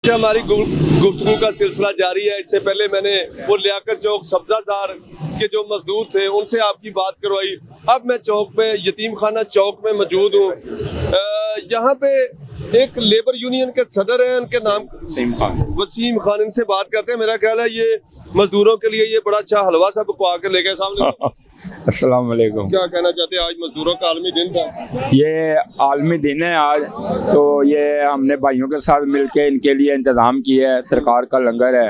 हमारी गुफ्तगू का सिलसिला जारी है। इससे पहले मैंने वो लियाकत चौक सब्जाजार के जो मजदूर थे उनसे आपकी बात करवाई। अब मैं चौक में यतीम खाना चौक में मौजूद हूँ। यहाँ पे एक लेबर यूनियन के सदर हैं, उनके नाम वसीम खान। इनसे बात करते हैं। मेरा ख्याल है ये मजदूरों के लिए ये बड़ा अच्छा हलवा सा पकवा के लेके सामने। अस्सलाम वालेकुम। क्या कहना चाहते हैं? आज मजदूरों का आलमी दिन था। ये आलमी दिन है आज, तो ये हमने भाइयों के साथ मिलके इनके लिए इंतज़ाम किया है। सरकार का लंगर है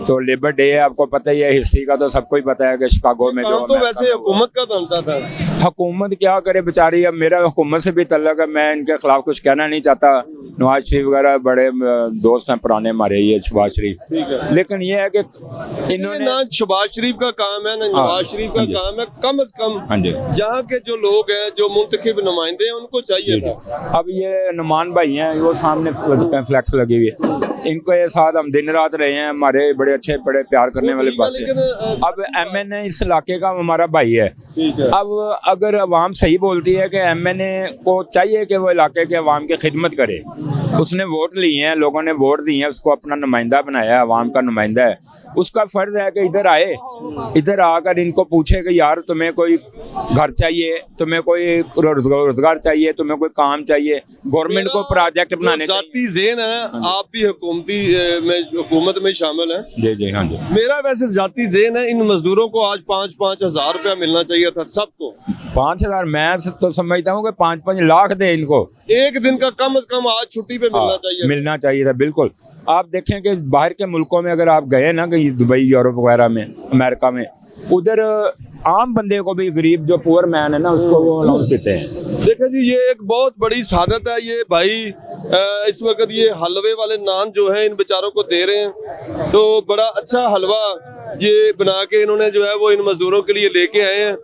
तो लेबर डे है, आपको पता ही है, हिस्ट्री का तो सबको ही पता है कि शिकागो में जो तो वैसे हुकूमत का बनता था। हुकूमत क्या करे बेचारी। अब मेरा हुकूमत से भी तल्लक है, मैं इनके खिलाफ कुछ कहना नहीं चाहता। नवाज शरीफ वगैरह बड़े दोस्त हैं पुराने हमारे, ये शहबाज शरीफ। लेकिन ये है कि इन्होंने ना शहबाज शरीफ का काम है ना नवाज शरीफ का काम है। कम से कम यहाँ के जो लोग हैं, जो मुंतखब नुमाइंदे हैं, उनको चाहिए था। अब ये नुमान भाई हैं, वो सामने फ्लैक्स लगी हुई है, इनके साथ हम दिन रात रहे हैं। हमारे बड़े अच्छे बड़े प्यार करने वाले बच्चे। अब MNA इस इलाके का हमारा भाई है। अब अगर अवाम सही बोलती है कि MNA को चाहिए कि वो इलाके के अवाम की खिदमत करे। उसने वोट लिए हैं, लोगों ने वोट दिए हैं, उसको अपना नुमाइंदा बनाया है, अवाम का नुमाइंदा है। उसका फर्ज है कि इधर आए, इधर आकर इनको पूछे कि यार तुम्हें कोई घर चाहिए, तुम्हें कोई रोजगार चाहिए, तुम्हें कोई काम चाहिए, गवर्नमेंट को प्रोजेक्ट बनाने जाती ज़ेन है। आप भी हुकूमत में शामिल हैं। जी जी हाँ जी। मेरा वैसे जाती ज़ेन है, इन मजदूरों को आज 5-5 हज़ार रुपया मिलना चाहिए था सबको। 5,000 मैं तो समझता हूँ कि 5-5 लाख दे इनको। एक दिन का कम से कम आज छुट्टी पे मिलना चाहिए था। बिल्कुल। आप देखें कि बाहर के मुल्कों में अगर आप गए ना, कहीं दुबई, यूरोप वगैरह में, अमेरिका में, उधर आम बंदे को भी, गरीब जो पुअर मैन है ना, उसको वो अलाउंस देते हैं। देखो जी, ये एक बहुत बड़ी सादत है। ये भाई इस वक्त ये हलवे वाले नान जो है इन बेचारों को दे रहे हैं। तो बड़ा अच्छा हलवा ये बना के इन्होंने जो है वो इन मजदूरों के लिए लेके आए हैं,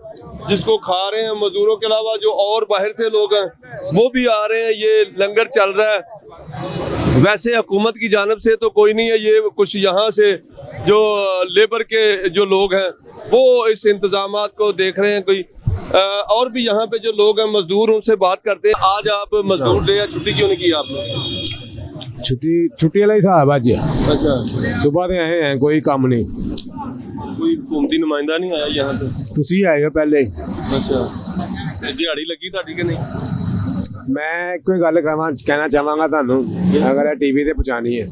जिसको खा रहे हैं। मजदूरों के अलावा जो और बाहर से लोग हैं वो भी आ रहे हैं। ये लंगर चल रहा है। वैसे हुकूमत की जानिब से तो कोई नहीं है, ये कुछ यहाँ से जो लेबर के जो लोग हैं वो इस इंतजामात को देख रहे हैं। कोई और भी यहाँ पे जो लोग हैं मजदूर, उनसे बात करते हैं। आज आप मजदूर डे या छुट्टी क्यों नहीं की आपने? छुट्टी वाला ही था आज। अच्छा, सुबह से आए हैं, कोई काम नहीं। कोई हुकूमती नुमाइंदा नहीं आया यहाँ पे? तुसी आए हो पहले। अच्छा, दिहाड़ी लगी ਤੁਹਾਡੀ कि नहीं? मैं कोई गल कहना चाहांगा ਤੁਹਾਨੂੰ, अगर टीवी ते पहुंचानी है।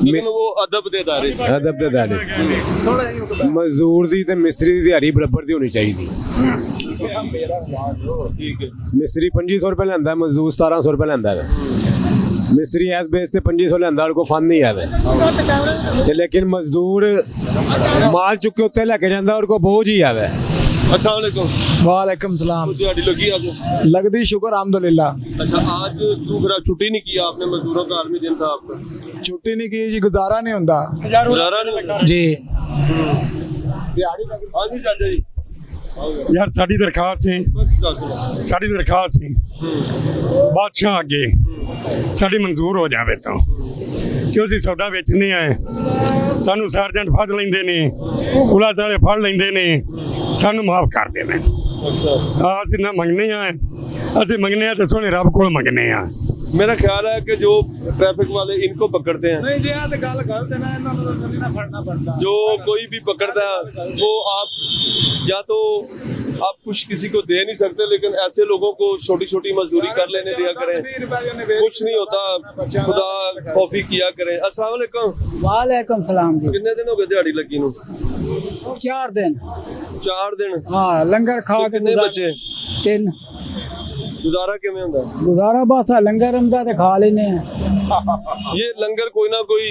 लेकिन वो अदब दे दायरे च। अदब दे दायरे मजदूर दी ते मिस्त्री दी दिहाड़ी बराबर दी होनी चाहिए। ठीक है। मिस्त्री 2500 रुपये लैंदा, मजदूर 1700 रुपये लैंदा है। मिस्त्री इस बेस से 2500 लैंदा, उनको फन नहीं आवे। लेकिन मजदूर माल चुक के उत्ते लेके जाता, उनको बोझ ही आवे। अस्सलाम वालेकुम। वालेकुम सलाम। दिहाड़ी लगी आज? लगदी शुक्र अल्हम्दुलिल्लाह। अच्छा, आज दूसरा छुट्टी नहीं किया आपने? मजदूरों का आलमी दिन था आपका। छुट्टी नहीं की जी, गुजारा नहीं होता। गुजारा नहीं होता जी। हाँ जी चाचा जी। यार साड़ी दरखास्त ਸੀ ਬਾਦਸ਼ਾਹ ਅੱਗੇ ਸਾਡੀ ਮਨਜ਼ੂਰ ਹੋ ਜਾਵੇ ਤਾਂ ਕਿ ਅਸੀਂ ਸੌਦਾ ਵੇਚਣੇ ਆ। ਸਾਨੂੰ ਸਰਜੈਂਟ ਫੜ ਲੈਂਦੇ ਨੇ, ਪੁਲਿਸ ਵਾਲੇ ਫੜ ਲੈਂਦੇ ਨੇ, ਸਾਨੂੰ ਮਾਫ ਕਰ ਦੇਵੇ। ਅਸੀਂ ਨਾ ਮੰਗਨੇ ਆ, ਅਸੀਂ ਮੰਗਨੇ ਆ ਤੇ ਸੋਹਣੇ ਰੱਬ ਕੋਲ ਮੰਗਨੇ ਆ। मेरा ख्याल है कि जो ट्रैफिक वाले इनको पकड़ते हैं, नहीं जी, तो गल गलत है ना, इन्होंने तो ना फड़ना पड़ता। जो कोई भी पकड़ता है वो आप या तो आप कुछ किसी को दे नहीं सकते, लेकिन ऐसे लोगों को छोटी छोटी मजदूरी कर लेने दिया करें, कुछ नहीं होता। खुदा खौफी किया करें। अस्सलाम वालेकुम। वालेकुम सलाम जी। कितने दिन हो गए दिहाड़ी लगी नू? 4 दिन। 4 दिन? हाँ, लंगर खा के। कितने बच्चे? 3। गुजारा किवें हुंदा? गुजारा बस लंगर हमदा ते खा लेने हैं। ये लंगर कोई ना कोई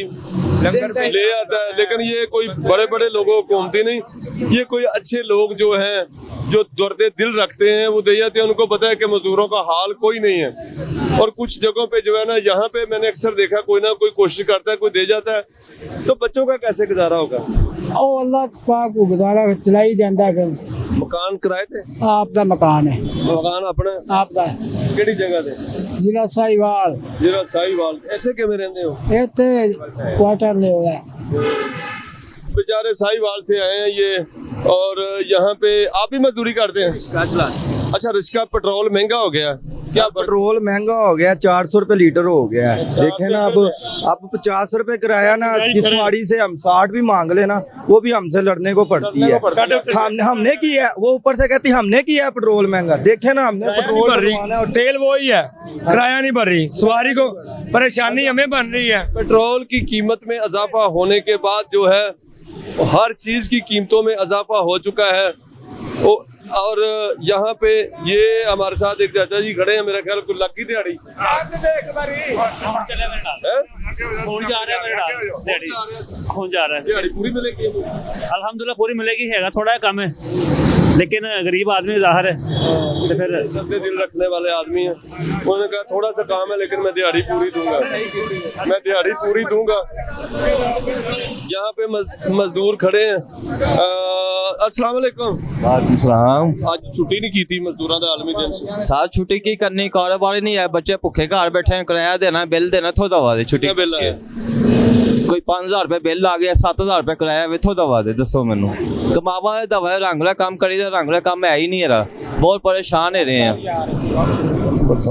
लंगर ले आता है, लेकिन ये कोई बड़े बड़े लोगों को घूमते नहीं। ये कोई अच्छे लोग जो हैं, जो दर्द दिल रखते हैं, वो दे जाते हैं। उनको पता है कि मजदूरों का हाल कोई नहीं है। और कुछ जगहों पे जो है ना, यहाँ पे मैंने अक्सर देखा कोई ना कोई कोशिश करता है, कोई दे जाता है। तो बच्चों का कैसे गुजारा होगा? ओ अल्लाह पाक को गुजारा चलाई जाता है। मकान किराए थे? आपका मकान है? मकान अपना आपका? किहड़ी जगह ते? जिला साहिवाल। जिला साहिवाल। ऐसे किवें रहंदे हो? इत्थे क्वार्टर ले होया। बेचारे साहिवाल से आए हैं ये, और यहाँ पे आप भी मजदूरी करते हैं? अच्छा, रिक्शा पेट्रोल महंगा हो गया। क्या पेट्रोल महंगा हो गया, 400 रुपए लीटर हो गया है। देखे ना, अब 50 रुपए किराया ना, किसवाड़ी से हम 60 भी मांग लेना, वो भी हमसे लड़ने को पड़ती है। हमने किया है, वो ऊपर से कहती हमने किया है पेट्रोल महंगा। देखे ना, हमने पेट्रोल भरवाना है और तेल वो ही है, किराया नहीं भर रही, सवारी को परेशानी हमें बन रही है। पेट्रोल की कीमत में इजाफा होने के बाद जो है हर चीज की कीमतों में इजाफा हो चुका है। और यहाँ पे ये हमारे साथ एक चाचा जी खड़े हैं, मेरा ख्याल को लकी दिहाड़ी दिहाड़ी पूरी मिलेगी। अल्हम्दुलिल्लाह पूरी मिलेगी, हैगा थोड़ा कम है, लेकिन गरीब आदमी ज़ाहिर है तो फिर सबसे दिल रखने वाले आदमी हैं। उन्होंने कहा थोड़ा सा काम है लेकिन मैं दिहाड़ी पूरी दूंगा, मैं दिहाड़ी पूरी दूंगा। यहाँ पे मजदूर खड़े हैं। अस्सलाम वालेकुम। सलाम। आज छुट्टी नहीं की थी मजदूरों का आलमी दिन साथ छुट्टी की करनी, कारोबार ही नहीं है, बच्चे भुखे घर बैठे हैं, किराया देना, बिल देना, थो दवा दे छुट्टी बिल है। कोई 5000 रुपए बिल आ गया, 7000 रुपए किराया वे थो दवा दे। दसो मैनू कमावा है दवा रंगला काम करी, रंगला काम है ही नहीं रहा, बहुत परेशान है रहे हैं।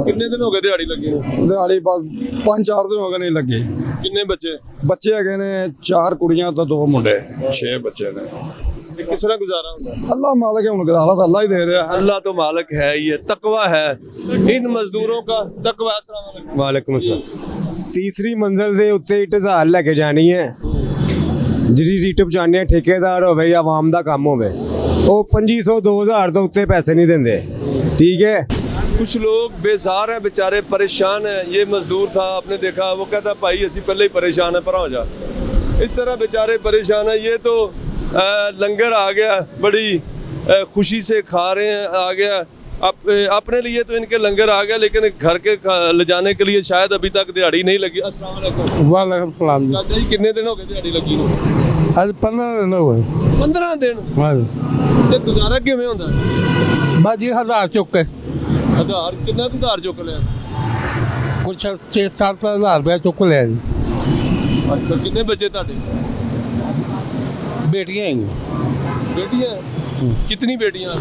कितने दिन हो गए दिहाड़ी लगी ਨੂੰ? दिहाड़ी 5-4 दिन हो गए नहीं लगी। कितने बच्चे बच्चे है ने 4 कुड़ियां तो 2 मुंडे, 6 बच्चे ने। किस तरह गुजारा होता है? अल्लाह मालिक है, उनका हालत अल्लाह ही दे रहा है। अल्लाह तो मालिक है, ये तकवा है इन मजदूरों का तकवा। अस्सलाम वालेकुम। वालेकुम अस्सलाम। तीसरी मंजिल ਦੇ ਉੱਤੇ ਢਜ਼ਾਲ ਲੈ ਕੇ ਜਾਣੀ ਹੈ, ਜਿਹੜੀ ਰੀਟ ਪਹੁੰਚਾਉਣੀ ਹੈ, ਠੇਕੇਦਾਰ ਹੋਵੇ ਜਾਂ ਆਵਾਮ ਦਾ ਕੰਮ ਹੋਵੇ, ਉਹ 2500-2000 ਤੋਂ ਉੱਤੇ ਪੈਸੇ ਨਹੀਂ ਦਿੰਦੇ। ठीक है। कुछ लोग बेजार हैं बेचारे, परेशान हैं। ये मजदूर था, आपने देखा, वो कहता भाई असी पहले ही परेशान है, पर हो जा। इस तरह बेचारे परेशान है। ये तो लंगर आ गया, बड़ी खुशी से खा रहे हैं, आ गया। अपने लिए तो इनके लंगर आ गया, लेकिन घर के ले जाने के लिए शायद अभी तक दिहाड़ी नहीं लगी। अस्सलाम वालेकुम। वालेकुम सलाम जी। चाचा जी कितने दिन हो गए दिहाड़ी लगी ਨੂੰ? आज 15 दिन हो गए। 15 दिन? हाँ ਤੇ ਗੁਜ਼ਾਰਾ ਕਿਵੇਂ ਹੁੰਦਾ? बस जी 1000 चुक के ਆਧਾਰ ਕਿੰਨਾ ਕੁ ਆਧਾਰ ਚੁੱਕ ਲਿਆ? कुछ 6-7 हज़ार रुपया चुक लिया जी। ਅੱਛਾ, ਕਿੰਨੇ ਬੱਚੇ ਤੁਹਾਡੇ? बेटियाँ हैं, बेटियां? कितनी बेटियां?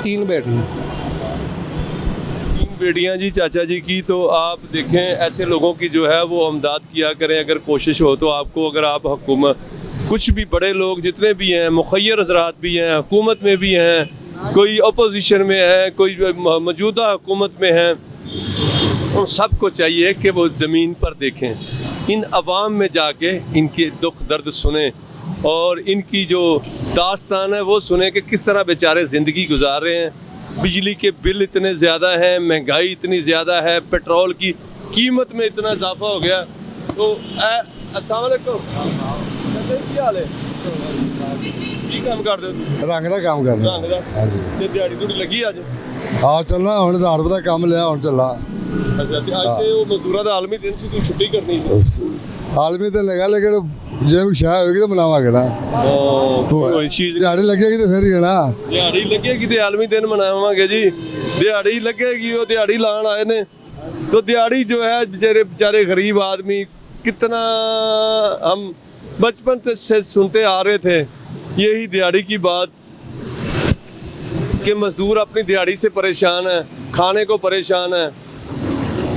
3 बेटियाँ। 3 बेटियां जी चाचा जी की। तो आप देखें, ऐसे लोगों की जो है वो अमदाद किया करें अगर कोशिश हो तो। आपको अगर आप हुकूमत, कुछ भी बड़े लोग जितने भी हैं, मुखय्यर हज़रात भी हैं, हुकूमत में भी हैं, कोई अपोजिशन में है, कोई मौजूदा हुकूमत में है, उन सबको चाहिए कि वो ज़मीन पर देखें, इन अवाम में जाके इनके दुख दर्द सुने और इनकी जो दास्तान है वो सुने कि किस तरह बेचारे ज़िंदगी गुजार रहे हैं। बिजली के बिल इतने ज़्यादा हैं, महंगाई इतनी ज़्यादा है, पेट्रोल की कीमत में इतना इजाफा हो गया। तो अस्सलाम वालेकुम। ਕੀ ਹਾਲ ਹੈ? ਕੀ ਕੰਮ ਕਰਦੇ ਹੋ? रंग का काम कर ਰੰਗ ਦਾ। ਹਾਂਜੀ। ਤੇ ਦਿਹਾੜੀ ਤੁਹਾਡੀ ਲੱਗੀ ਅੱਜ? हाँ चलना ਹੁਣ ਆਧਾਰ ਦਾ ਕੰਮ ਲਿਆ, ਹੁਣ ਚੱਲਾ। ਅੱਛਾ, ਤੇ ਅੱਜ ਤੇ ਉਹ ਮਜ਼ਦੂਰਾਂ ਦਾ ਆਲਮੀ ਦਿਨ ਸੀ, ਤੂੰ ਛੁੱਟੀ ਕਰਨੀ ਸੀ। आलमी तो लगा, लेकिन ਜੇ ਸ਼ਾਹ ਹੋਏਗੀ ਤਾਂ ਮਨਾਵਾਂਗੇ ਨਾ। ਕੋਈ ਚੀਜ਼ ਦਿਹਾੜੀ ਲੱਗੇਗੀ ਤਾਂ ਫਿਰ ਹੀ ਹੈ ਨਾ। ਦਿਹਾੜੀ ਲੱਗੇਗੀ ਤੇ ਆਲਮੀ ਦਿਨ ਮਨਾਵਾਂਗੇ ਜੀ। ਦਿਹਾੜੀ ਲੱਗੇਗੀ, ਉਹ ਦਿਹਾੜੀ ਲਾਣ ਆਏ ਨੇ। तो दिहाड़ी जो है बेचारे गरीब आदमी, कितना हम बचपन से सुनते आ रहे थे यही दिहाड़ी की बात कि मज़दूर अपनी दिहाड़ी से परेशान है, खाने को परेशान है।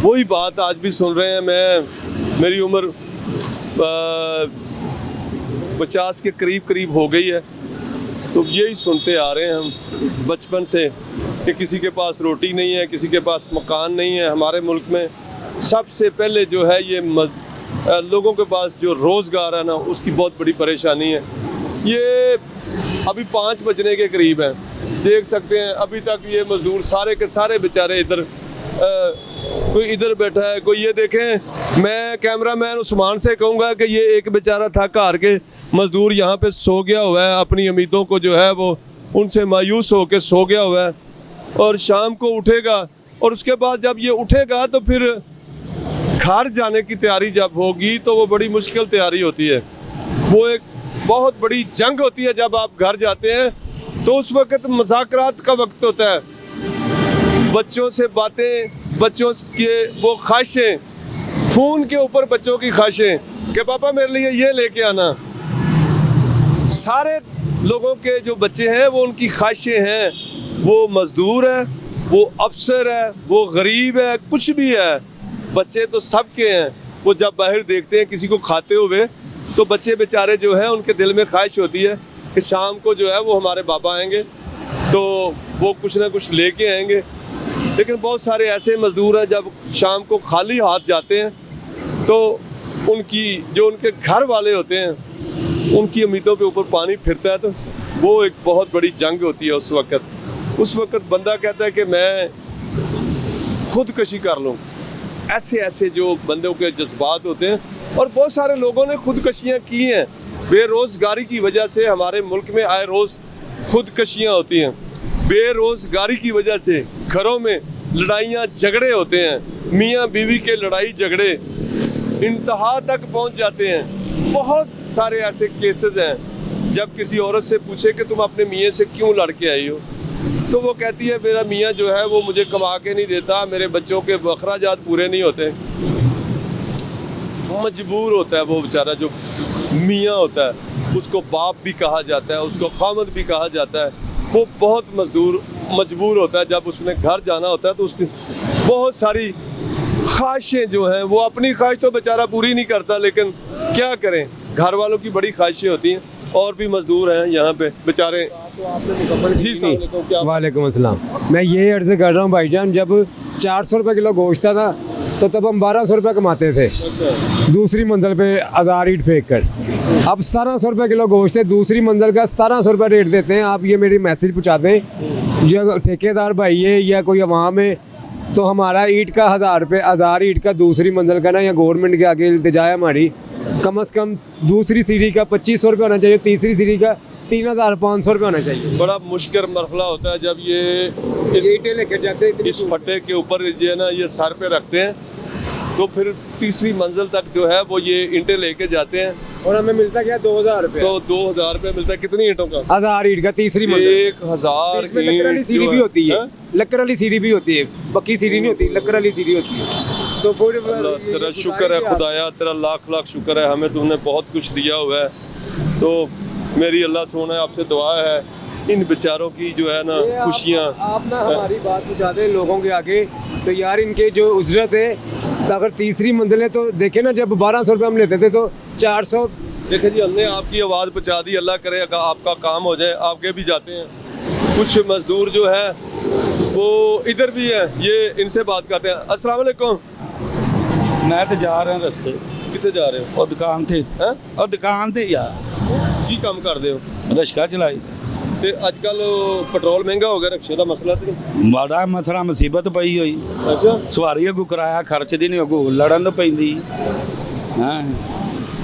वही बात आज भी सुन रहे हैं। मेरी उम्र 50 के करीब हो गई है, तो यही सुनते आ रहे हैं हम बचपन से कि किसी के पास रोटी नहीं है, किसी के पास मकान नहीं है। हमारे मुल्क में सबसे पहले जो है ये लोगों के पास जो रोज़गार है ना, उसकी बहुत बड़ी परेशानी है। ये अभी 5 बजने के करीब है, देख सकते हैं अभी तक ये मज़दूर सारे के सारे बेचारे इधर, कोई इधर बैठा है, कोई ये देखें। मैं कैमरामैन उस्मान से कहूँगा कि ये एक बेचारा थक हार के मज़दूर यहाँ पे सो गया हुआ है, अपनी उम्मीदों को जो है वो उनसे मायूस होकर सो गया हुआ है। और शाम को उठेगा, और उसके बाद जब ये उठेगा तो फिर घर जाने की तैयारी जब होगी तो वो बड़ी मुश्किल तैयारी होती है। वो एक बहुत बड़ी जंग होती है। जब आप घर जाते हैं तो उस वक्त मुज़ाकरात का वक्त होता है, बच्चों से बातें, बच्चों के वो ख्वाहिशें, फ़ोन के ऊपर बच्चों की ख्वाहिशें कि पापा मेरे लिए ये लेके आना। सारे लोगों के जो बच्चे हैं वो उनकी ख्वाहिशें हैं, वो मज़दूर हैं वो अफसर है, वो गरीब है, कुछ भी है, बच्चे तो सबके हैं। वो जब बाहर देखते हैं किसी को खाते हुए तो बच्चे बेचारे जो है उनके दिल में ख्वाहिश होती है कि शाम को जो है वो हमारे बाबा आएंगे तो वो कुछ ना कुछ लेके आएंगे। लेकिन बहुत सारे ऐसे मज़दूर हैं जब शाम को खाली हाथ जाते हैं तो उनकी जो उनके घर वाले होते हैं उनकी उम्मीदों के ऊपर पानी फिरता है। तो वो एक बहुत बड़ी जंग होती है उस वक़्त बंदा कहता है कि मैं खुदकशी कर लूँ। ऐसे जो बंदों के जज्बात होते हैं और बहुत सारे लोगों ने खुदकशियाँ की हैं। बेरोज़गारी की वजह से हमारे मुल्क में आए रोज़ खुदकशियाँ होती हैं। बेरोज़गारी की वजह से घरों में लड़ाइयाँ झगड़े होते हैं, मियाँ बीवी के लड़ाई झगड़े इंतहा तक पहुँच जाते हैं। बहुत सारे ऐसे केसेस हैं जब किसी औरत से पूछे कि तुम अपने मियाँ से क्यों लड़ के आई हो तो वो कहती है मेरा मियाँ जो है वो मुझे कमा के नहीं देता, मेरे बच्चों के अखराजात पूरे नहीं होते। मजबूर होता है वो बेचारा जो मियाँ होता है, उसको बाप भी कहा जाता है, उसको खामद भी कहा जाता है। वो बहुत मजबूर होता है। जब उसने घर जाना होता है तो उसकी बहुत सारी ख्वाहिशें जो हैं वो अपनी ख्वाहिश तो बेचारा पूरी नहीं करता, लेकिन क्या करें, घर वालों की बड़ी ख्वाहिशें होती हैं। और भी मजदूर हैं यहाँ पे बेचारे। जी वालेकुम अस्सलाम। मैं ये अर्ज़ कर रहा हूँ भाईजान, जब 400 रुपये किलो गोश्त था तो तब हम 1200 रुपये कमाते थे दूसरी मंजिल पे 1000 ईंट फेंक कर। अब 1700 रुपये किलो गोश्त है, दूसरी मंजिल का 1700 रुपये रेट देते हैं। आप ये मेरी मैसेज पहुँचा दें जो ठेकेदार भाई है या कोई अवाम है, तो हमारा ईंट का 1000 ईंट का दूसरी मंजिल का ना, या गवर्नमेंट के आगे इल्तिजा है हमारी, कम से कम दूसरी सीढ़ी का 2500 रुपये होना चाहिए, तीसरी सीढ़ी का 3500 रुपये होना चाहिए। बड़ा मुश्किल मरहला होता है जब ये ईंटें लेके जाते हैं इस फट्टे के ऊपर ये ना ये सर पे रखते हैं तो फिर तीसरी मंजिल तक जो है वो ये ईंटें लेके जाते हैं और हमें मिलता क्या 2000 रुपये। तो 2000 रुपये मिलता है। कितनी ईंटों का? 1000 ईंट का तीसरी मंजिल। 1000 लक्कर वाली सीढ़ी भी होती है, लक्कर वाली सीढ़ी भी होती है, पक्की सीढ़ी नहीं होती, लक्कर वाली सीढ़ी होती है। तो फिर तेरा शुक्र है खुदाया, तेरा लाख लाख शुक्र है, हमें तुमने बहुत कुछ दिया हुआ है। तो मेरी अल्लाह सोना आपसे दुआ है इन बेचारों की जो है ना खुशियाँ। आप ना हमारी बात पहुँचा दें लोगों के आगे, तो यार इनके जो उजरत है अगर तीसरी मंजिल है तो देखे ना, जब 1200 रुपये हम लेते थे तो 400। देखिए जी, हमने आपकी आवाज़ पहुँचा दी, अल्लाह करे आपका काम हो जाए। आगे भी जाते हैं, कुछ मजदूर जो है वो इधर भी है, ये इनसे बात करते हैं। अस्सलाम वालेकुम। मैं तो जा रहा रस्ते। कितने जा रहे हो? और दुकान थे हैं? और दुकान थे यार। की काम करते हो? रिक्शा चलाई। ਤੇ ਅੱਜ ਕੱਲ ਪੈਟਰੋਲ ਮਹਿੰਗਾ ਹੋ ਗਿਆ, ਰਿਕਸ਼ੇ ਦਾ ਮਸਲਾ ਸੀ। बड़ा मसला मुसीबत पई हुई। अच्छा, सवारी अगू किराया खर्च दी नहीं, अगू लड़न तो पैंदी। हाँ,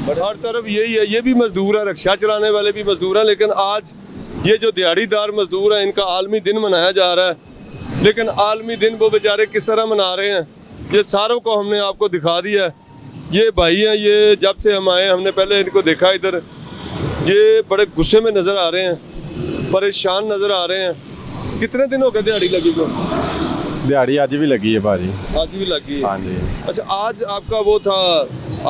हर तरफ यही है। ये भी मजदूर है, रिक्शा चलाने वाले भी मजदूर हैं। लेकिन आज ये जो दिहाड़ीदार मजदूर हैं इनका आलमी दिन मनाया जा रहा है। लेकिन आलमी दिन वो बेचारे किस तरह मना रहे हैं ये सारों को हमने आपको दिखा दिया है। ये भाई हैं, ये जब से हम आए हमने पहले इनको देखा इधर, ये बड़े गुस्से में नज़र आ रहे हैं, परेशान नज़र आ रहे हैं। कितने दिन हो गए दिहाड़ी लगी को? दिहाड़ी आज भी लगी है भाजी। आज भी लगी है? हाँ जी। अच्छा, आज आपका वो था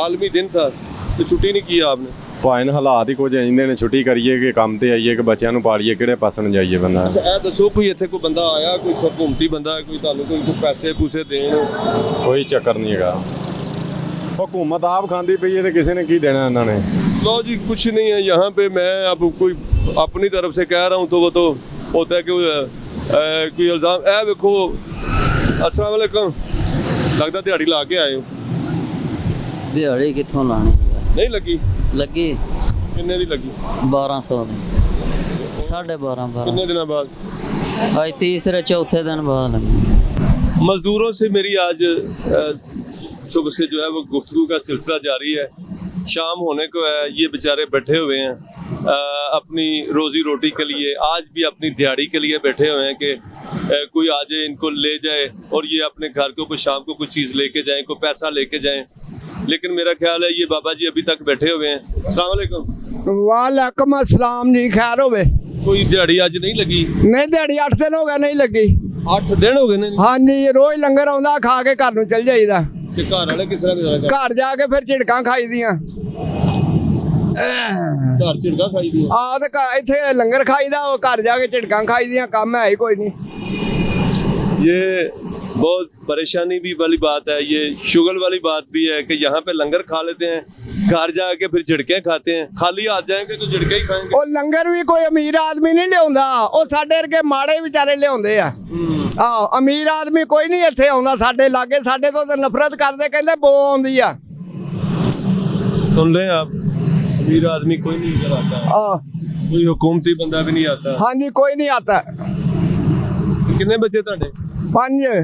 आलमी दिन था तो छुट्टी नहीं की आपने? ਭਾਵੇਂ ਹਾਲਾਤ ਹੀ ਕੁਝ ਇੰਨੇ ਨੇ, ਛੁੱਟੀ ਕਰੀਏ ਕਿ ਕੰਮ ਤੇ ਆਈਏ ਕਿ ਬੱਚਿਆਂ ਨੂੰ ਪਾਲੀਏ, ਕਿਹੜੇ ਪਾਸੇ ਨੂੰ ਜਾਈਏ ਬੰਦਾ। ਅੱਛਾ, ਇਹ ਦੱਸੋ ਕੋਈ ਇੱਥੇ ਕੋਈ ਬੰਦਾ ਆਇਆ, ਕੋਈ ਹਕੂਮਤੀ ਬੰਦਾ, ਕੋਈ ਤੁਹਾਨੂੰ ਕੋਈ ਪੈਸੇ ਪੂਸੇ ਦੇਣ? ਕੋਈ ਚੱਕਰ ਨਹੀਂ ਹੈਗਾ, हुकूमत आप खाती पई है तो किसी ने की देना इन्होंने। लो जी, कुछ नहीं है यहाँ पे। मैं अब कोई अपनी तरफ से कह रहा हूँ तो वो तो होता है कि कोई इल्ज़ाम। देखो, अस्सलाम वालेकुम। लगता दिहाड़ी ला के आए हो? दिहाड़ी कितों लानी? नहीं लगी? लगी। किन्ने दी लगी? 1200 दी। 12.5 कितने दिनों बाद? आज तीसरे चौथे दिन बाद लगी। मजदूरों से मेरी आज सुबह से जो है वो गुफ्तगू का सिलसिला जारी है। शाम होने को है, ये बेचारे बैठे हुए हैं अपनी रोज़ी रोटी के लिए, आज भी अपनी दिहाड़ी के लिए बैठे हुए हैं कि कोई आ जाए इनको ले जाए और ये अपने घर को कोई शाम को कोई चीज़ लेके जाएं, कोई पैसा लेके जाएं। लेकिन मेरा ख्याल है ये बाबा जी अभी तक बैठे हुए हैं। अस्सलाम वालेकुम। वालेकुम अस्सलाम जी, खैर होवे। कोई दिहाड़ी आज नहीं लगी? नहीं, दिहाड़ी 8 दिन हो गए नहीं लगी। 8 दिन हो गए नहीं? हाँ जी, रोज लंगर आउंदा, खा के घर नूं चल जाईदा। ते घर वाले किस तरह? घर जाके फिर झिड़कां खाई दियां। घर झिड़कां खाई दियां? आ ते इत्थे लंगर खाईदा, घर जाके झिड़कां खाई दियां, काम है ही कोई नहीं। ये बहुत परेशानी भी वाली बात है, ये शुगर वाली बात भी है कि यहाँ पे लंगर खा लेते हैं, घर जाके फिर झिड़के खाते हैं। खाली आ जाएंगे तो झिड़के ही खाएंगे। ਉਹ ਲੰਗਰ ਵੀ ਕੋਈ ਅਮੀਰ ਆਦਮੀ ਨਹੀਂ ਲਿਆਉਂਦਾ, ਉਹ ਸਾਡੇ ਵਰਗੇ ਮਾੜੇ ਵਿਚਾਰੇ ਲਿਆਉਂਦੇ ਆ। ਆਹ ਅਮੀਰ ਆਦਮੀ ਕੋਈ ਨਹੀਂ ਇੱਥੇ ਆਉਂਦਾ ਸਾਡੇ ਲਾਗੇ, ਸਾਡੇ ਤੋਂ ਤਾਂ ਨਫ਼ਰਤ ਕਰਦੇ, ਕਹਿੰਦੇ ਬੋ ਆਉਂਦੀ ਆ। सुन रहे हैं आप, अमीर आदमी कोई नहीं इधर आता है, कोई हुकूमती बंदा भी नहीं आता। हाँ जी, कोई नहीं आता। कितने बच्चे ਤੁਹਾਡੇ? 5।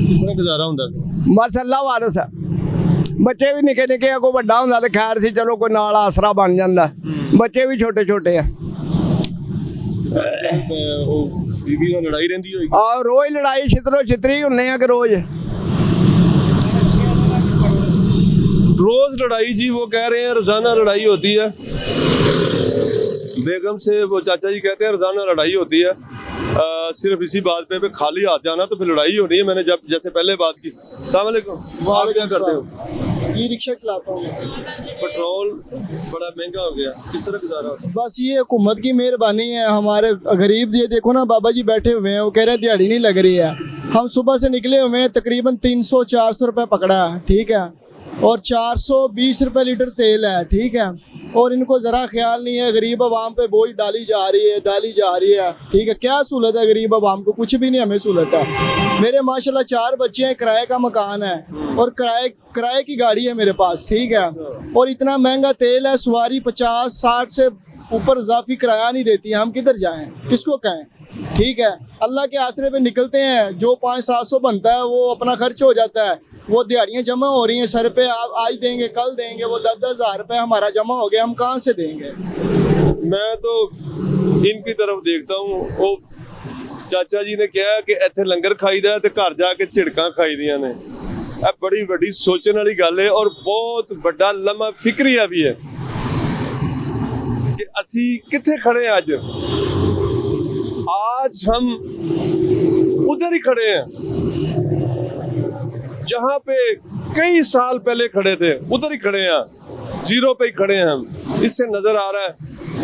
किस तरह गुजारा ਹੁੰਦਾ? ਬਸ ਅੱਲਾ ਵਾਰਸ ਆ। ਬੱਚੇ ਵੀ ਨਿੱਕੇ ਨਿੱਕੇ ਆ, ਕੋਈ ਵੱਡਾ ਹੁੰਦਾ ਤੇ ਖੈਰ ਸੀ, ਚਲੋ ਕੋਈ ਨਾਲ ਆਸਰਾ ਬਣ ਜਾਂਦਾ। ਬੱਚੇ ਵੀ ਛੋਟੇ ਛੋਟੇ ਆ। ਉਹ ਬੀਬੀ ਨਾਲ ਲੜਾਈ ਰਹਿੰਦੀ ਹੋਈ? ਆ ਰੋਜ਼ ਲੜਾਈ, ਛਿੱਤਰੋ ਛਿੱਤਰੀ ਹੁੰਨੇ ਆ ਕਿ ਰੋਜ਼ रोज लड़ाई जी, वो कह रहे हैं रोजाना लड़ाई होती है। बेगम से वो चाचा जी कहते हैं रोजाना लड़ाई होती है, सिर्फ इसी बात पे खाली हाथ जाना तो फिर लड़ाई होनी है। मैंने जब जैसे पहले बात की। अस्सलाम वालेकुम। आप क्या करते हो? ई रिक्शा चलाता हूँ। पेट्रोल बड़ा महंगा हो गया, किस तरह गुजारा होता है? बस ये हुकूमत की मेहरबानी है। हमारे गरीब ये देखो ना, बाबा जी बैठे हुए हैं, वो कह रहे हैं दिहाड़ी नहीं लग रही है। हम सुबह से निकले हुए हैं, तकरीबन 300-400 रुपये पकड़ा है, ठीक है, और 420 रुपये लीटर तेल है, ठीक है। और इनको ज़रा ख्याल नहीं है, गरीब आवाम पे बोझ डाली जा रही है, ठीक है। क्या सहूलत है गरीब आवाम को? कुछ भी नहीं हमें सहूलत है। मेरे माशाल्लाह 4 बच्चे हैं, किराए का मकान है और किराए की गाड़ी है मेरे पास, ठीक है। और इतना महंगा तेल है, सवारी 50-60 से ऊपर इजाफी किराया नहीं देती है। हम किधर जाएँ, किसको कहें, ठीक है। अल्लाह के आसरे पे निकलते हैं, जो 500-700 बनता है वो अपना खर्च हो जाता है। वो दिहाड़ियाँ जमा हो रही हैं सर पे, आप आज देंगे कल देंगे, वो 10-10 हज़ार रुपये हमारा जमा हो गया, हम कहाँ से देंगे? मैं तो इनकी तरफ देखता हूँ। वो चाचा जी ने कहा कि इत्थे लंगर खाईदा ते घर जाके झिड़कां खाईदियां ने। ਇਹ बड़ी वड्डी सोचने वाली गल है और बहुत बड़ा लम्हा फिक्रिया भी है कि असी किथे खड़े हैं आज हम उधर ही खड़े हैं जहाँ पे कई साल पहले खड़े थे, उधर ही खड़े हैं, जीरो पे ही खड़े हैं हम। इससे नजर आ रहा है,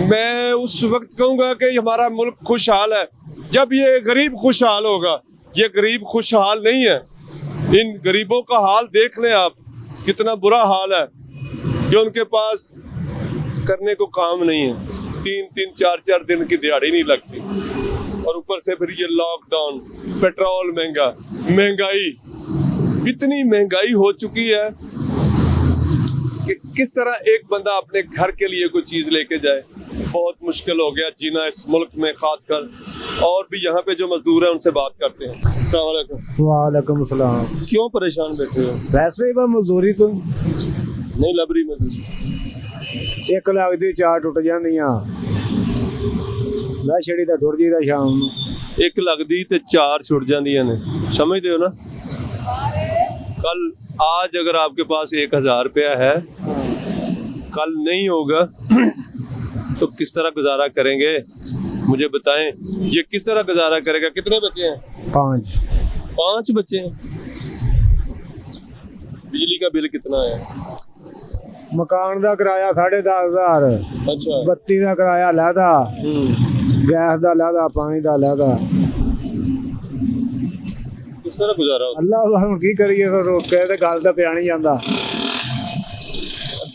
मैं उस वक्त कहूँगा कि हमारा मुल्क खुशहाल है जब ये गरीब खुशहाल होगा। ये गरीब खुशहाल नहीं है। इन गरीबों का हाल देख लें आप, कितना बुरा हाल है कि उनके पास करने को काम नहीं है, 3-3, 4-4 दिन की दिहाड़ी नहीं लगती, और ऊपर से फिर ये लॉकडाउन, पेट्रोल महंगा, महंगाई, इतनी महंगाई हो चुकी है कि किस तरह एक बंदा अपने घर के लिए कोई चीज लेके जाए, बहुत मुश्किल हो गया जीना इस मुल्क में खासकर। और भी यहाँ पे जो मजदूर हैं उनसे बात करते हैं। अस्सलाम वालेकुम। वालेकुम सलाम। क्यों परेशान बैठे हो? वैसे ही बस मजदूरी तो नहीं लभ रही मजदूरी। 1 ਲੱਖ ਦੀ 4 ਟੁੱਟ ਜਾਂਦੀਆਂ, ਲੈ ਛੜੀ ਤਾਂ ਟੁੱਟ ਜੀਦਾ ਸ਼ਾਮ ਨੂੰ। 1 ਲੱਖ ਦੀ ਤੇ 4 ਛੁੱਟ ਜਾਂਦੀਆਂ ਨੇ, समझते हो ना। कल आज अगर आपके पास 1000 रुपया है, कल नहीं होगा तो किस तरह गुजारा करेंगे? मुझे बताएं, ये किस तरह गुजारा करेगा? कितने बच्चे हैं? 5 बच्चे हैं। बिजली का बिल कितना है? मकान का किराया 10,500। अच्छा। बत्ती का किराया लैदा, गैस का लैदा, पानी का लैदा। किस तरह गुजारा होता? अल्लाह हम की करिए, रोके ते गल तां पिया नहीं जांदा।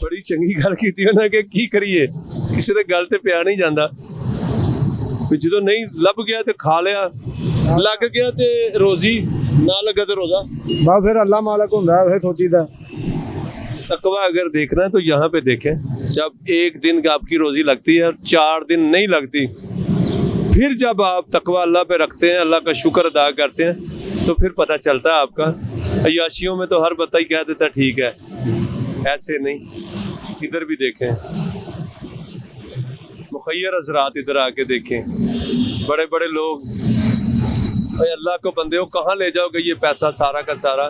बड़ी चंगी गल कीती ना कि की करिए, किसी दे गल ते पिया नहीं जांदा। जो नहीं लभ गया तो खा लिया, लग गया तो रोजी, ना लगा तो रोजा। बस फिर अल्लाह मालिक हुंदा, फिर सोचीदा। तकवा अगर देखना है तो यहाँ पे देखें, जब एक दिन आपकी रोजी लगती है और 4 दिन नहीं लगती, फिर जब आप तकवा अल्लाह पे रखते हैं, अल्लाह का शुक्र अदा करते हैं, तो फिर पता चलता है आपका। अय्याशियों में तो हर बता ही कह देता ठीक है, ऐसे नहीं। इधर भी देखें, मुखय्यर हज़रात इधर आके देखें, बड़े बड़े लोग, भाई अल्लाह को बंदे हो, कहाँ ले जाओगे ये पैसा सारा का सारा?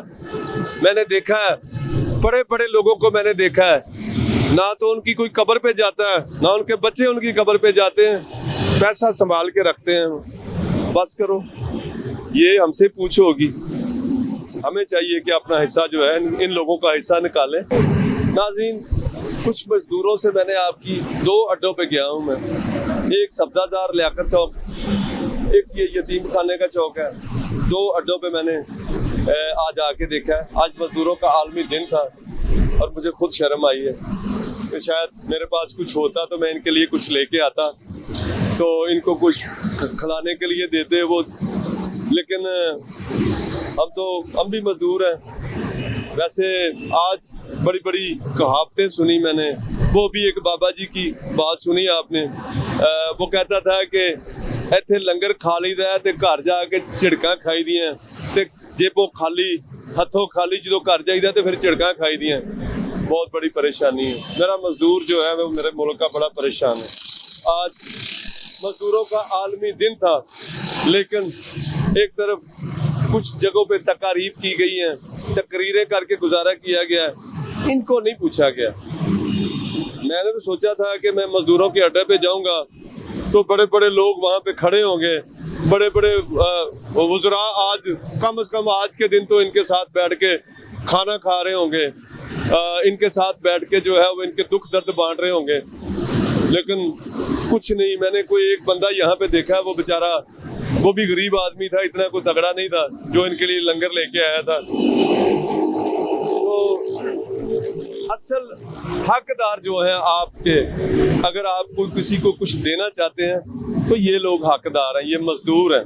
मैंने देखा है, बड़े बड़े लोगों को मैंने देखा है, ना तो उनकी कोई कब्र पे जाता है, ना उनके बच्चे उनकी कब्र पे जाते हैं, पैसा संभाल के रखते हैं। बस करो, ये हमसे पूछो होगी। हमें चाहिए कि अपना हिस्सा जो है, इन लोगों का हिस्सा निकालें। नाज़रीन, कुछ मजदूरों से मैंने आपकी 2 अड्डों पे गया हूँ मैं। एक सब्ज़ादार लियाकत चौक, एक ये यतीम खाने का चौक है, 2 अड्डों पे मैंने आज आके देखा है। आज मजदूरों का आलमी दिन था और मुझे खुद शर्म आई है कि शायद मेरे पास कुछ होता तो मैं इनके लिए कुछ लेके आता, तो इनको कुछ खिलाने के लिए देते वो, लेकिन हम भी मजदूर हैं। वैसे आज बड़ी बड़ी कहावतें सुनी मैंने, वो भी एक बाबा जी की बात सुनी आपने, वो कहता था कि इत्थे लंगर खा लीदा है ते घर जाके झिड़कां खाई दियां, ते जेबों खाली हथों खाली जो घर जाइदा ते फिर झिड़कां खाई दियां। बहुत बड़ी परेशानी है। मेरा मजदूर जो है वो मेरे मुल्क का बड़ा परेशान है। आज मजदूरों का आलमी दिन था, लेकिन एक तरफ कुछ जगहों पे तकारीब की गई हैं, तकरीरें करके गुजारा किया गया है, इनको नहीं पूछा गया। मैंने तो सोचा था कि मैं मजदूरों के अड्डे पे जाऊंगा तो बड़े बड़े लोग वहाँ पे खड़े होंगे, बड़े बड़े वज़रा आज कम से कम आज के दिन तो इनके साथ बैठ के खाना खा रहे होंगे, इनके साथ बैठ के जो है वो इनके दुख दर्द बांट रहे होंगे, लेकिन कुछ नहीं। मैंने कोई एक बंदा यहाँ पे देखा है, वो बेचारा वो भी गरीब आदमी था, इतना कोई तगड़ा नहीं था जो इनके लिए लंगर लेके आया था। तो असल हकदार जो है आपके, अगर आप कोई किसी को कुछ देना चाहते हैं तो ये लोग हकदार हैं, ये मजदूर हैं,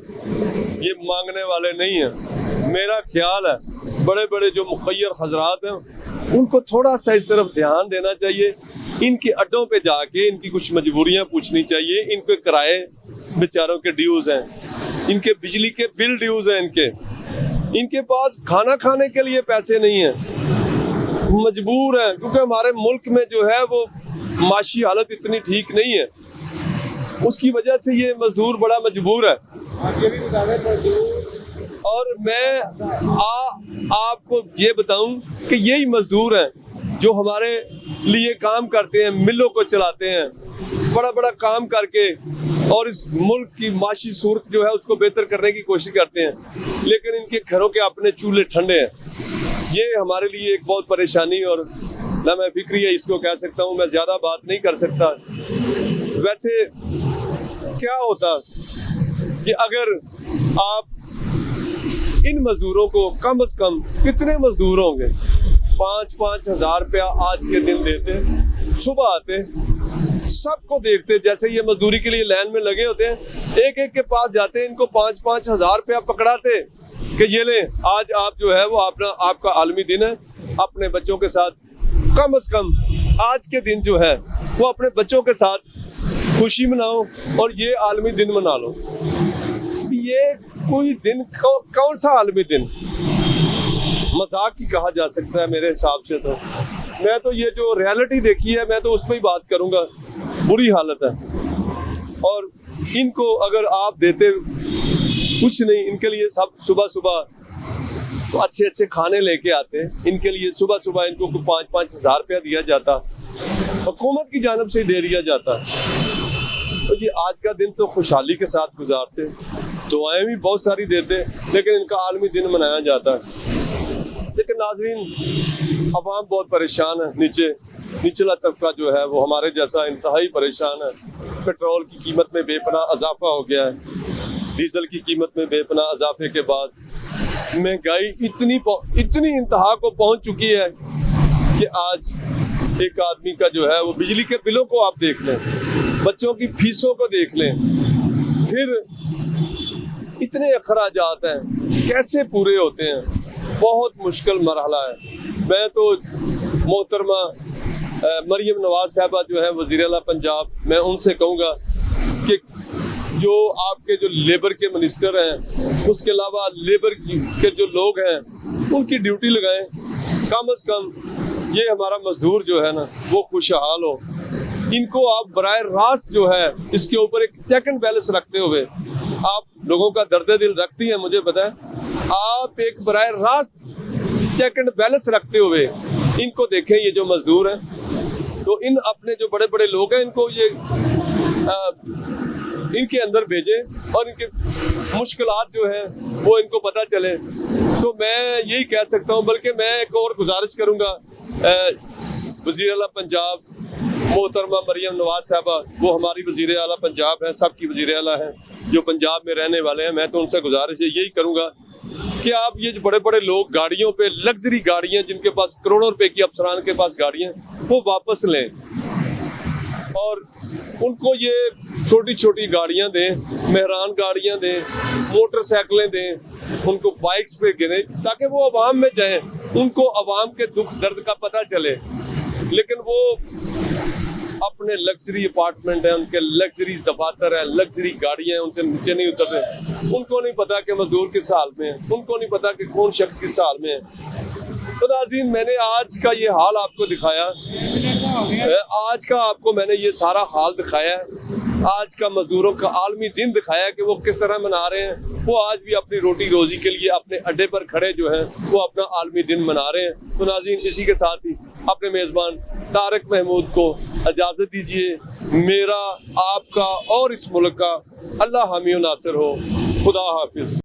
ये मांगने वाले नहीं हैं। मेरा ख्याल है बड़े बड़े जो मुखय्यर हजरात हैं उनको थोड़ा सा इस तरफ ध्यान देना चाहिए। इनके अड्डों पे जाके इनकी कुछ मजबूरियां पूछनी चाहिए। इनके किराए बेचारों के ड्यूज हैं, इनके बिजली के बिल ड्यूज हैं, इनके पास खाना खाने के लिए पैसे नहीं हैं, मजबूर हैं, क्योंकि हमारे मुल्क में जो है वो माशी हालत इतनी ठीक नहीं है, उसकी वजह से ये मजदूर बड़ा मजबूर है। और मैं आपको ये बताऊं कि यही मजदूर हैं जो हमारे लिए काम करते हैं, मिलों को चलाते हैं, बड़ा बड़ा काम करके और इस मुल्क की माशी सूरत जो है उसको बेहतर करने की कोशिश करते हैं, लेकिन इनके घरों के अपने चूल्हे ठंडे हैं। ये हमारे लिए एक बहुत परेशानी और ना मैं फिक्री है इसको कह सकता हूँ, मैं ज़्यादा बात नहीं कर सकता। वैसे क्या होता कि अगर आप इन मजदूरों को कम से कम, कितने मजदूर होंगे, 5-5 हज़ार रुपया आज के दिन देते, सुबह आते, सबको देखते, जैसे ये मजदूरी के लिए लाइन में लगे होते हैं, एक एक के पास जाते, इनको 5-5 हज़ार रुपया पकड़ाते कि ये ले आज आप जो है वो आपका आलमी दिन है, अपने बच्चों के साथ कम से कम आज के दिन जो है वो अपने बच्चों के साथ खुशी मनाओ और ये आलमी दिन मना लो। ये कोई दिन कौन सा आलमी दिन मजाक ही कहा जा सकता है मेरे हिसाब से। तो मैं तो ये जो रियलिटी देखी है मैं तो उस पर ही बात करूंगा, बुरी हालत है। और इनको अगर आप देते कुछ नहीं, इनके लिए सब सुबह सुबह तो अच्छे अच्छे खाने लेके आते, इनके लिए सुबह सुबह इनको 5-5 हज़ार रुपया दिया जाता, हुकूमत की जानिब से दे दिया जाता, तो ये आज का दिन तो खुशहाली के साथ गुजारते, दुआएं भी बहुत सारी देते, लेकिन इनका आलमी दिन मनाया जाता है। लेकिन नाजरीन अवाम बहुत परेशान है, निचला तबका जो है वो हमारे जैसा इंतहाई परेशान है। पेट्रोल की कीमत में बेपनाह इजाफा हो गया है, डीजल की कीमत में बेपनाह इजाफे के बाद महंगाई इतनी इंतहा को पहुंच चुकी है कि आज एक आदमी का जो है वो बिजली के बिलों को आप देख लें, बच्चों की फीसों को देख लें, फिर इतने अखराजात हैं कैसे पूरे होते हैं, बहुत मुश्किल मरहला है। मैं तो मोहतरमा मरियम नवाज साहबा जो है वज़ीर आला पंजाब, मैं उनसे कहूँगा कि जो आपके जो लेबर के मिनिस्टर हैं, उसके अलावा लेबर के जो लोग हैं उनकी ड्यूटी लगाएं, कम से कम ये हमारा मजदूर जो है ना वो खुशहाल हो। इनको आप बराए रास्त जो है इसके ऊपर एक चेक एंड बैलेंस रखते हुए, आप लोगों का दर्द दिल रखती हैं मुझे पता है, आप एक बराए रास्त चेक एंड बैलेंस रखते हुए इनको देखें, ये जो मजदूर हैं, तो इन अपने जो बड़े बड़े लोग हैं इनको ये इनके अंदर भेजें और इनके मुश्किलात जो हैं वो इनको पता चले। तो मैं यही कह सकता हूँ, बल्कि मैं एक और गुजारिश करूँगा वज़ीर आला पंजाब मोहतरमा मरियम नवाज साहबा, वो हमारी वज़ीर आला पंजाब हैं, सबकी वज़ीर आला हैं जो पंजाब में रहने वाले हैं। मैं तो उनसे गुजारिश यही करूँगा कि आप ये जो बड़े बड़े लोग गाड़ियों पे, लग्जरी गाड़ियाँ जिनके पास करोड़ों रुपए की अफसरान के पास गाड़ियाँ, वो वापस लें और उनको ये छोटी छोटी गाड़ियाँ दें, मेहरान गाड़ियाँ दें, मोटरसाइकिलें दें, उनको बाइक्स पे गिरें ताकि वो अवाम में जाएं, उनको अवाम के दुख दर्द का पता चले। लेकिन वो अपने लग्जरी अपार्टमेंट हैं, उनके लग्जरी दफातर हैं, लग्जरी गाड़ियाँ हैं, उनसे नीचे नहीं उतर रहे। उनको नहीं पता कि मजदूर किस हाल में है, उनको नहीं पता कि कौन शख्स किस हाल में है। तो नाज़रीन, मैंने आज का ये हाल आपको दिखाया, आज का आपको मैंने ये सारा हाल दिखाया, आज का मजदूरों का आलमी दिन दिखाया कि वो किस तरह मना रहे हैं। वो आज भी अपनी रोटी रोजी के लिए अपने अड्डे पर खड़े जो हैं वो अपना आलमी दिन मना रहे हैं। तो नाज़रीन, इसी के साथ ही अपने मेज़बान तारिक महमूद को इजाज़त दीजिए। मेरा, आपका और इस मुल्क का अल्लाह हामी नासिर हो। खुदा हाफिज़।